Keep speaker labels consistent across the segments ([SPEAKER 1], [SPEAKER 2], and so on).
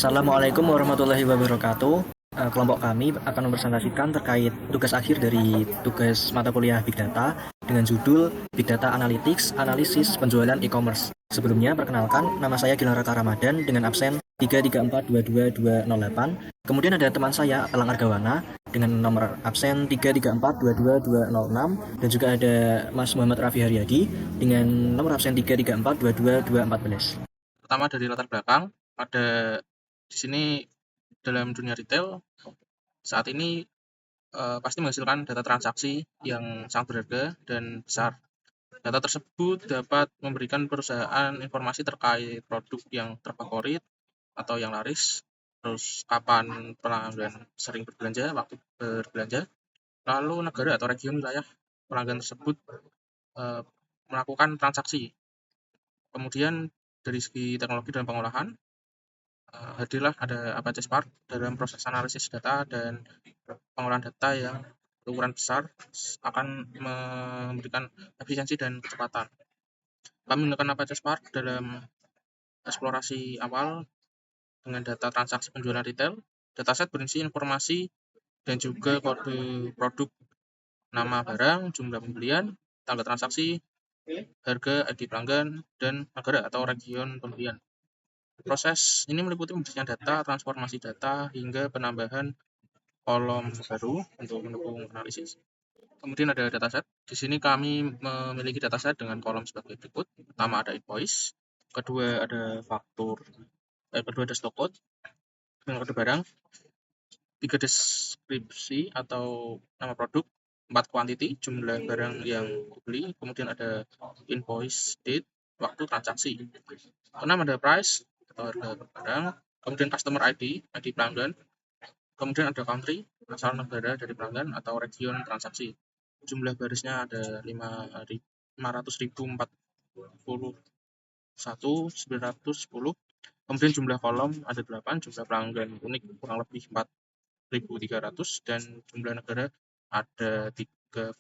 [SPEAKER 1] Assalamualaikum warahmatullahi wabarakatuh. Kelompok kami akan mempresentasikan terkait tugas akhir dari tugas mata kuliah Big Data dengan judul Big Data Analytics, Analisis Penjualan E-commerce. Sebelumnya, perkenalkan, nama saya Gilang Raka Ramadan dengan absen 334-22208. Kemudian ada teman saya, Elang Argawana, dengan nomor absen 334-22206. Dan juga ada Mas Muhammad Raffi Haryadi dengan nomor absen 334-22214.
[SPEAKER 2] Pertama dari latar belakang, ada di sini dalam dunia retail saat ini pasti menghasilkan data transaksi yang sangat berharga dan besar. Data tersebut dapat memberikan perusahaan informasi terkait produk yang terfavorit atau yang laris, terus kapan pelanggan sering berbelanja, waktu berbelanja, lalu negara atau region wilayah pelanggan tersebut melakukan transaksi. Kemudian dari segi teknologi dan pengolahan, hadirlah ada Apache Spark dalam proses analisis data dan pengolahan data yang berukuran besar akan memberikan efisiensi dan kecepatan. Kami menggunakan Apache Spark dalam eksplorasi awal dengan data transaksi penjualan retail. Dataset berisi informasi dan juga kode produk, nama barang, jumlah pembelian, tanggal transaksi, harga, ID pelanggan, dan negara atau region pembelian. Proses ini meliputi pembersihan data, transformasi data, hingga penambahan kolom baru untuk mendukung analisis. Kemudian ada dataset. Di sini kami memiliki dataset dengan kolom sebagai berikut. Pertama ada invoice, kedua ada faktur, kedua ada stock code, dengan kode barang, 3 deskripsi atau nama produk, 4 quantity, jumlah barang yang dibeli, kemudian ada invoice date, waktu transaksi. 6 ada price atau harga barang, kemudian customer ID, ID pelanggan, kemudian ada country, asal negara dari pelanggan atau region transaksi. Jumlah barisnya ada 500.041.910. Kemudian jumlah kolom ada 8, jumlah pelanggan unik kurang lebih 4.300, dan jumlah negara ada 38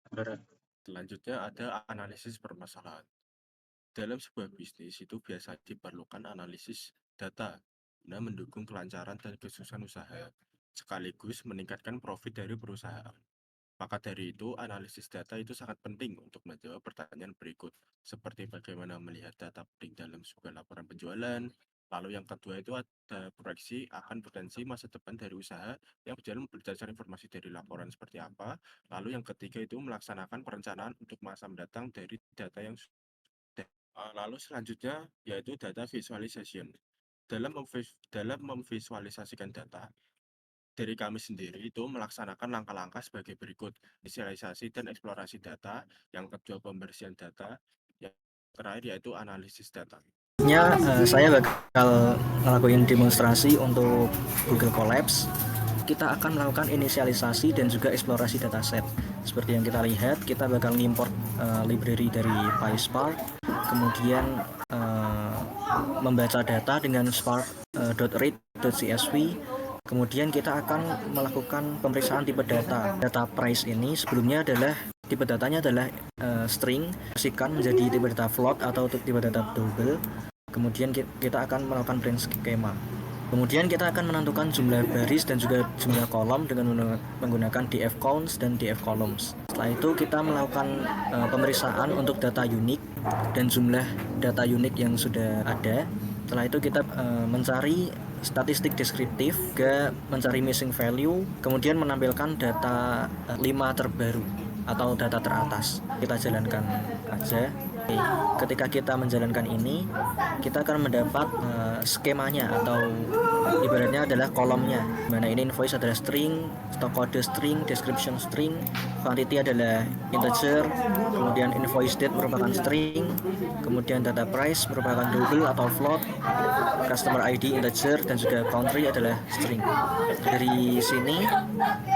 [SPEAKER 2] negara.
[SPEAKER 3] Selanjutnya ada analisis permasalahan. Dalam sebuah bisnis itu biasa diperlukan analisis data guna mendukung kelancaran dan kesuksesan usaha, sekaligus meningkatkan profit dari perusahaan. Maka dari itu, analisis data itu sangat penting untuk menjawab pertanyaan berikut, seperti bagaimana melihat data penting dalam sebuah laporan penjualan. Lalu yang kedua itu ada proyeksi akan potensi masa depan dari usaha yang berjalan berdasarkan informasi dari laporan seperti apa. Lalu yang ketiga itu melaksanakan perencanaan untuk masa mendatang dari data yang sudah. Lalu selanjutnya yaitu data visualization. Dalam memvisualisasikan data, dari kami sendiri itu melaksanakan langkah-langkah sebagai berikut: visualisasi dan eksplorasi data, yang kedua pembersihan data, yang terakhir yaitu analisis data.
[SPEAKER 1] Saya bakal ngelakuin demonstrasi untuk Google Colabs. Kita akan melakukan inisialisasi dan juga eksplorasi dataset. Seperti yang kita lihat, kita bakal import library dari PySpark, kemudian membaca data dengan spark.read.csv. Kemudian kita akan melakukan pemeriksaan tipe data. Data price ini sebelumnya adalah tipe datanya adalah string, diversikan menjadi tipe data float atau tipe data double. Kemudian kita akan melakukan print schema. Kemudian kita akan menentukan jumlah baris dan juga jumlah kolom dengan menggunakan df counts dan df columns. Setelah itu kita melakukan pemeriksaan untuk data unik dan jumlah data unik yang sudah ada. Setelah itu kita mencari statistik deskriptif, juga mencari missing value, kemudian menampilkan data 5 terbaru atau data teratas. Kita jalankan aja. Ketika kita menjalankan ini, kita akan mendapat skemanya atau ibaratnya adalah kolomnya, dimana ini invoice adalah string, stock code string, description string, quantity adalah integer, kemudian invoice date merupakan string, kemudian data price merupakan double atau float, customer ID integer, dan juga country adalah string. Dari sini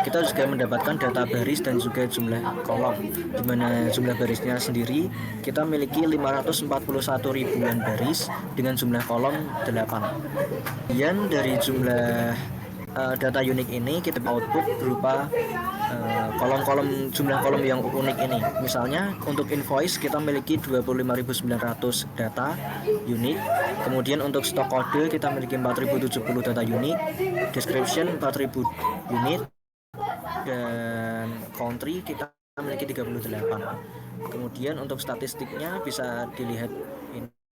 [SPEAKER 1] kita juga mendapatkan data baris dan juga jumlah kolom, dimana jumlah barisnya sendiri kita memiliki 541 ribuan baris dengan jumlah kolom 8. Kemudian dari jumlah data unik ini kita output berupa kolom-kolom jumlah kolom yang unik ini. Misalnya untuk invoice kita memiliki 25.900 data unik. Kemudian untuk stok kode kita memiliki 4.070 data unik, description 4.000 unit, dan country kita memiliki 38. Kemudian untuk statistiknya bisa dilihat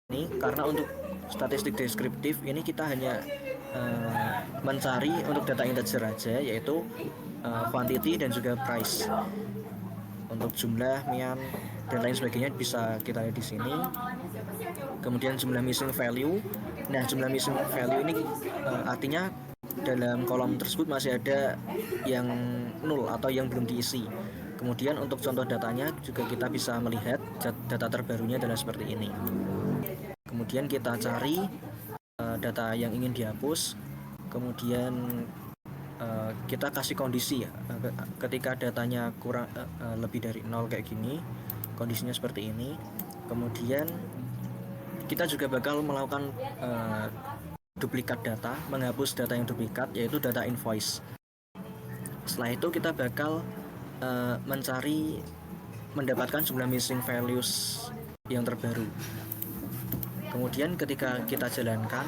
[SPEAKER 1] ini, karena untuk statistik deskriptif ini kita hanya mencari untuk data integer aja, yaitu quantity dan juga price. Untuk jumlah, mian, dan lain sebagainya bisa kita lihat di sini. Kemudian jumlah missing value. Nah, jumlah missing value ini artinya dalam kolom tersebut masih ada yang nol atau yang belum diisi. Kemudian untuk contoh datanya juga kita bisa melihat data terbarunya adalah seperti ini. Kemudian kita cari data yang ingin dihapus. Kemudian kita kasih kondisi ya, ketika datanya kurang lebih dari 0 kayak gini, kondisinya seperti ini. Kemudian kita juga bakal melakukan duplikat data, menghapus data yang duplikat, yaitu data invoice. Setelah itu kita bakal mendapatkan jumlah missing values yang terbaru. Kemudian ketika kita jalankan,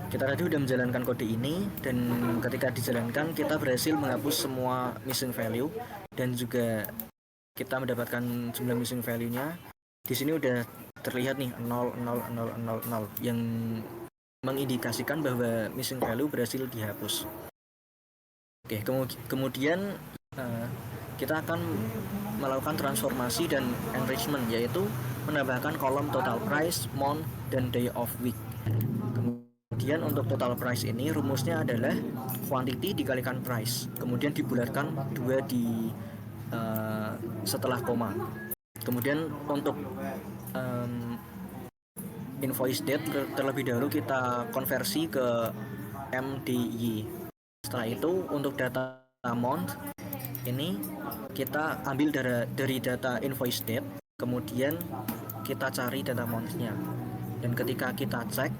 [SPEAKER 1] kita tadi udah menjalankan kode ini, dan ketika dijalankan kita berhasil menghapus semua missing value, dan juga kita mendapatkan jumlah missing value-nya. Di sini udah terlihat nih 0, 0, 0, 0, 0 yang mengindikasikan bahwa missing value berhasil dihapus. Oke, kemudian kita akan melakukan transformasi dan enrichment, yaitu menambahkan kolom total price, month, dan day of week. Kemudian untuk total price ini rumusnya adalah quantity dikalikan price, kemudian dibulatkan 2 di setelah koma. Kemudian untuk invoice date terlebih dahulu kita konversi ke MDY. Setelah itu untuk data month ini kita ambil dari data invoice date, kemudian kita cari data month-nya, dan ketika kita cek,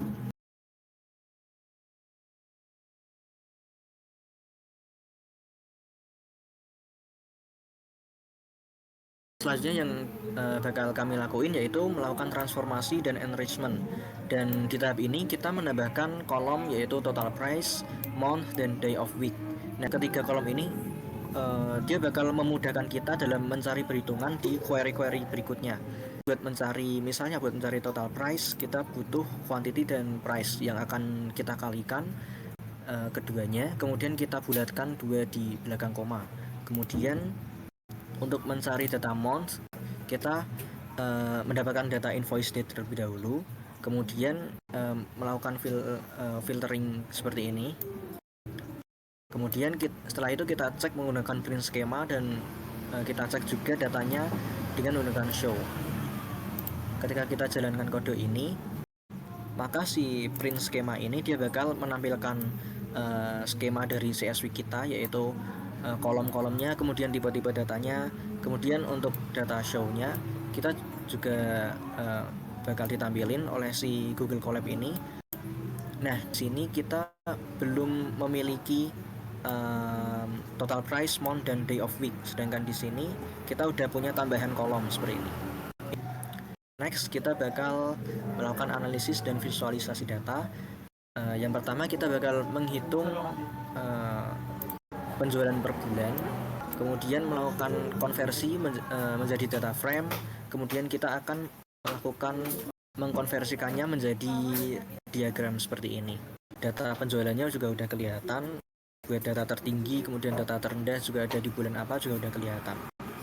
[SPEAKER 1] selanjutnya yang bakal kami lakuin yaitu melakukan transformasi dan enrichment. Dan di tahap ini kita menambahkan kolom yaitu total price, month, dan day of week. Nah, ketiga kolom ini dia bakal memudahkan kita dalam mencari perhitungan di query-query berikutnya. Buat mencari, misalnya buat mencari total price, kita butuh quantity dan price yang akan kita kalikan keduanya, kemudian kita bulatkan 2 di belakang koma. Kemudian untuk mencari data month, kita mendapatkan data invoice date terlebih dahulu, kemudian melakukan filtering seperti ini. Kemudian setelah itu kita cek menggunakan print schema, dan kita cek juga datanya dengan menggunakan show. Ketika kita jalankan kode ini, maka si print schema ini dia bakal menampilkan skema dari CSV kita, yaitu kolom-kolomnya, kemudian tipe-tipe datanya. Kemudian untuk data show-nya kita juga bakal ditampilin oleh si Google Colab ini. Nah, sini kita belum memiliki total price, month, dan day of week, sedangkan di sini kita udah punya tambahan kolom seperti ini. Next, kita bakal melakukan analisis dan visualisasi data. Yang pertama kita bakal menghitung penjualan per bulan, kemudian melakukan konversi menjadi data frame, kemudian kita akan melakukan mengkonversikannya menjadi diagram seperti ini. Data penjualannya juga udah kelihatan, buat data tertinggi, kemudian data terendah juga ada di bulan apa juga udah kelihatan.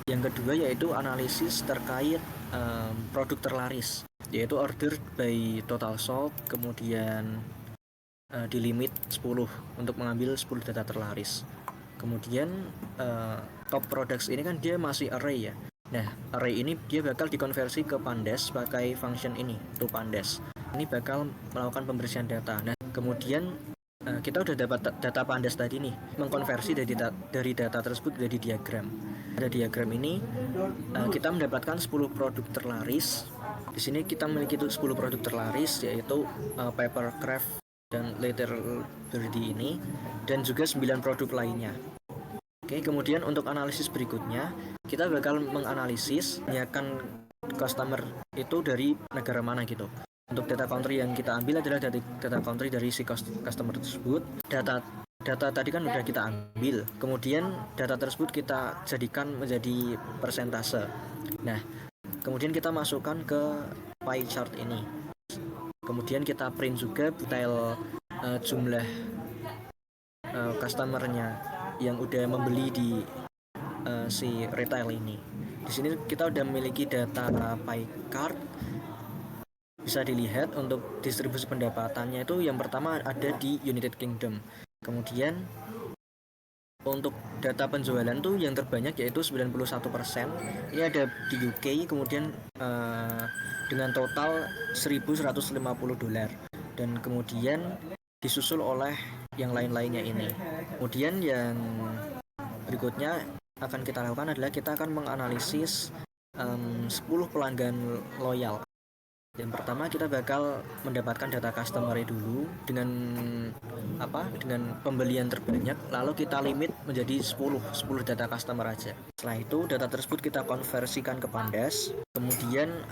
[SPEAKER 1] Yang kedua yaitu analisis terkait produk terlaris, yaitu order by total sold, kemudian di limit 10 untuk mengambil 10 data terlaris. Kemudian top products ini kan dia masih array ya. Nah, array ini dia bakal dikonversi ke pandas pakai function ini, to pandas. Ini bakal melakukan pembersihan data. Nah, kemudian kita udah dapat data pandas tadi nih, mengkonversi dari data tersebut menjadi diagram. Pada diagram ini kita mendapatkan 10 produk terlaris. Di sini kita memiliki 10 produk terlaris, yaitu paper craft dan Little Birdie ini, dan juga 9 produk lainnya. Oke, kemudian untuk analisis berikutnya, kita bakal menganalisis kebanyakan customer itu dari negara mana gitu. Untuk data country yang kita ambil adalah data country dari si customer tersebut. Data tadi kan udah kita ambil, kemudian data tersebut kita jadikan menjadi persentase. Nah, kemudian kita masukkan ke pie chart ini. Kemudian kita print juga detail jumlah customernya yang udah membeli di si retail ini. Di sini kita udah memiliki data pie chart. Bisa dilihat untuk distribusi pendapatannya itu yang pertama ada di United Kingdom. Kemudian untuk data penjualan tuh yang terbanyak yaitu 91%. Ini ada di UK, kemudian dengan total $1.150. Dan kemudian disusul oleh yang lain-lainnya ini. Kemudian yang berikutnya akan kita lakukan adalah kita akan menganalisis 10 pelanggan loyal. Yang pertama kita bakal mendapatkan data customer dulu dengan pembelian terbanyak, lalu kita limit menjadi 10 data customer aja. Setelah itu data tersebut kita konversikan ke Pandas, kemudian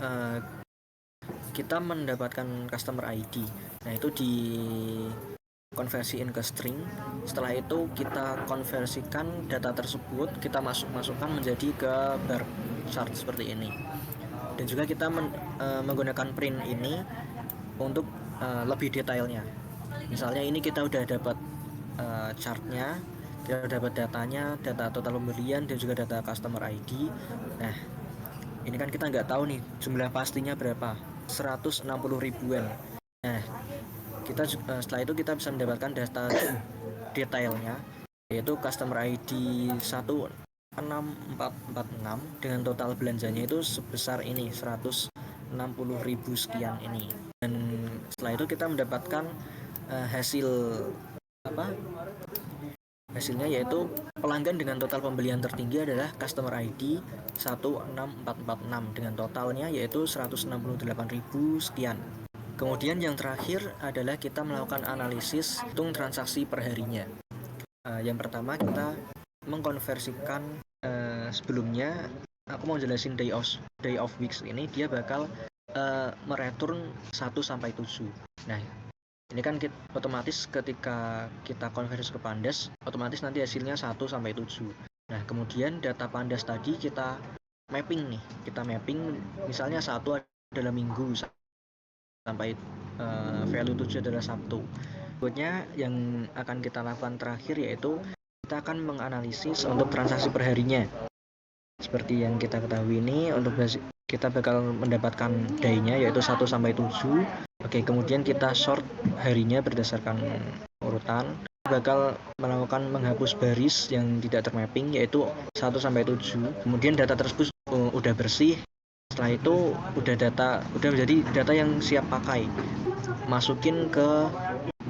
[SPEAKER 1] kita mendapatkan customer ID. Nah, itu di konversiin ke string. Setelah itu kita konversikan data tersebut, kita masukkan menjadi ke bar chart seperti ini. Dan juga kita menggunakan print ini untuk lebih detailnya. Misalnya ini kita udah dapat chartnya, kita udah dapat datanya, data total pembelian dan juga data customer ID. Nah, ini kan kita nggak tahu nih jumlah pastinya berapa, 160 ribuan. Nah, kita setelah itu kita bisa mendapatkan data detailnya, yaitu customer ID 16446 dengan total belanjanya itu sebesar ini 160.000 sekian ini. Dan setelah itu kita mendapatkan hasilnya yaitu pelanggan dengan total pembelian tertinggi adalah customer ID 16446 dengan totalnya yaitu 168.000 sekian. Kemudian yang terakhir adalah kita melakukan analisis hitung transaksi perharinya. Yang pertama kita mengkonversikan sebelumnya aku mau jelasin day of weeks ini dia bakal mereturn 1 sampai 7. Nah, ini kan otomatis ketika kita konversi ke Pandas, otomatis nanti hasilnya 1 sampai 7. Nah, kemudian data Pandas tadi kita mapping nih. Kita mapping misalnya 1 adalah Minggu sampai value 7 adalah Sabtu. Berikutnya yang akan kita lakukan terakhir yaitu kita akan menganalisis untuk transaksi perharinya. Seperti yang kita ketahui ini, untuk kita bakal mendapatkan day-nya yaitu 1 sampai 7. Oke, kemudian kita sort harinya berdasarkan urutan. Bakal melakukan menghapus baris yang tidak termapping yaitu 1 sampai 7. Kemudian data tersebut udah bersih. Setelah itu udah menjadi data yang siap pakai. Masukin ke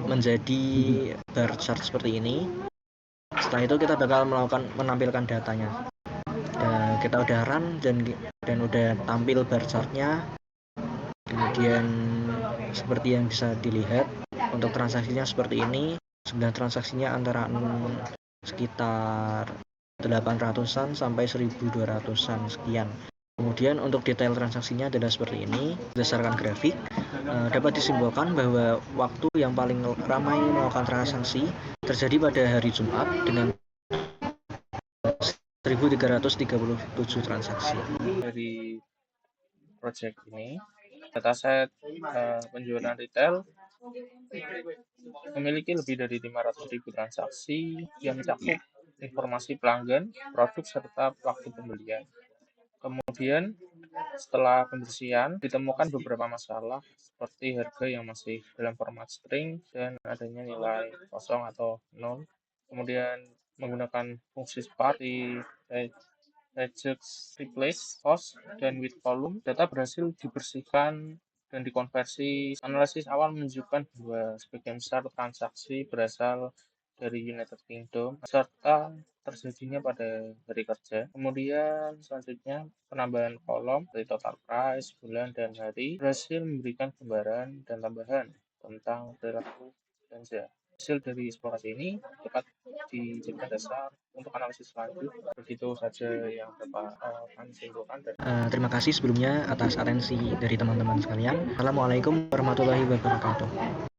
[SPEAKER 1] menjadi bar chart seperti ini. Setelah itu kita bakal menampilkan datanya. Kita udah run dan udah tampil bar chartnya. Kemudian seperti yang bisa dilihat untuk transaksinya seperti ini. Sebenarnya transaksinya antara sekitar 800-an sampai 1.200-an sekian. Kemudian untuk detail transaksinya adalah seperti ini. Berdasarkan grafik dapat disimpulkan bahwa waktu yang paling ramai melakukan transaksi terjadi pada hari Jumat dengan 1.337 transaksi.
[SPEAKER 2] Dari project ini, dataset penjualan retail memiliki lebih dari 500.000 transaksi yang mencakup informasi pelanggan, produk, serta waktu pembelian. Kemudian setelah pembersihan ditemukan beberapa masalah seperti harga yang masih dalam format string dan adanya nilai kosong atau 0. Kemudian menggunakan fungsi seperti regex, replace, cost, dan with column, data berhasil dibersihkan dan dikonversi. Analisis awal menunjukkan bahwa sebagian besar transaksi berasal dari United Kingdom serta terjadinya pada hari kerja. Kemudian selanjutnya penambahan kolom dari total price, bulan, dan hari berhasil memberikan gambaran dan tambahan tentang perilaku dan hasil dari eksplorasi ini dapat dijadikan dasar untuk analisis lanjut. Begitu saja yang dapat kami simpulkan.
[SPEAKER 1] Terima kasih sebelumnya atas atensi dari teman-teman sekalian. Assalamualaikum warahmatullahi wabarakatuh.